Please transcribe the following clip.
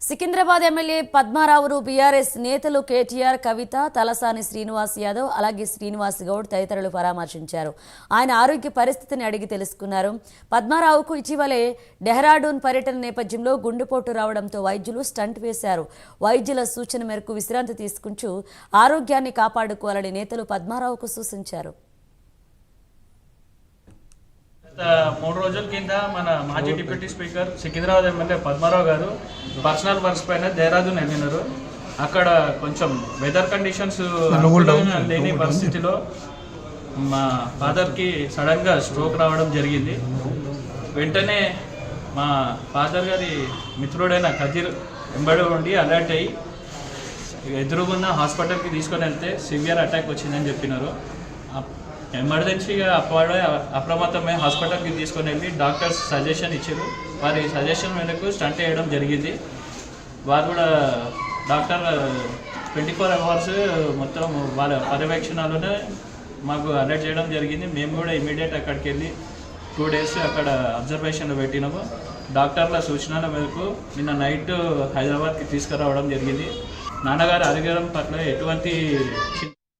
Secunderabad MLA పద్మారావును BRS నేతలు కేటీఆర్, కవిత, తలసాని శ్రీనివాస్ యాదవ్, అలాగే శ్రీనివాస్ గౌడ్ తదితరులు పరామర్శించారు. ఆయన ఆరోగ్య పరిస్థితిని అడిగి తెలుసుకున్నారు. పద్మారావుకు ఇటీవలే డెహ్రాడూన్ పర్యటన నేపథ్యంలో గుండెపోటు రావడంతో వైద్యులు స్టంట్ వేశారు. వైద్యుల సూచన మేరకు విశ్రాంతి తీసుకుంటూ ఆరోగ్యాన్ని కాపాడుకోవాలని నేతలు పద్మారావుకు సూచించారు. 3 రోజుల కింద మన మాజీ deputy speaker Secunderabad MLA Padmarao గారు పర్సనల్ వర్క్స్ పైన దేహరాదూన్ వెళ్ళినారు. అక్కడ కొంచెం వెదర్ కండిషన్స్ లేని పరిస్థితిలో మా ఫాదర్కి సడన్గా స్ట్రోక్ రావడం జరిగింది. వెంటనే మా ఫాదర్ గారి మిత్రుడైన ఖదీర్ వెంబడి ఉండి అలర్ట్ అయ్యి ఎదురుగున్న హాస్పిటల్కి తీసుకొని వెళ్తే సివియర్ అటాక్ వచ్చిందని చెప్పినారు. ఎమర్జెన్సీగా అప్రమత్తమై హాస్పిటల్కి తీసుకొని వెళ్ళి డాక్టర్స్ సజెషన్ ఇచ్చారు. వారి సజెషన్ మేరకు స్టంట్ వేయడం జరిగింది. వారు కూడా డాక్టర్ 24 అవర్స్ మొత్తం వాళ్ళ పర్యవేక్షణలోనే మాకు అలర్ట్ చేయడం జరిగింది. మేము కూడా ఇమీడియట్ అక్కడికి వెళ్ళి 2 days అక్కడ అబ్జర్వేషన్లో పెట్టినాము. డాక్టర్ల సూచనల మేరకు నిన్న నైట్ హైదరాబాద్కి తీసుకురావడం జరిగింది. నాన్నగారి ఆరోగ్యం పట్ల ఎటువంటి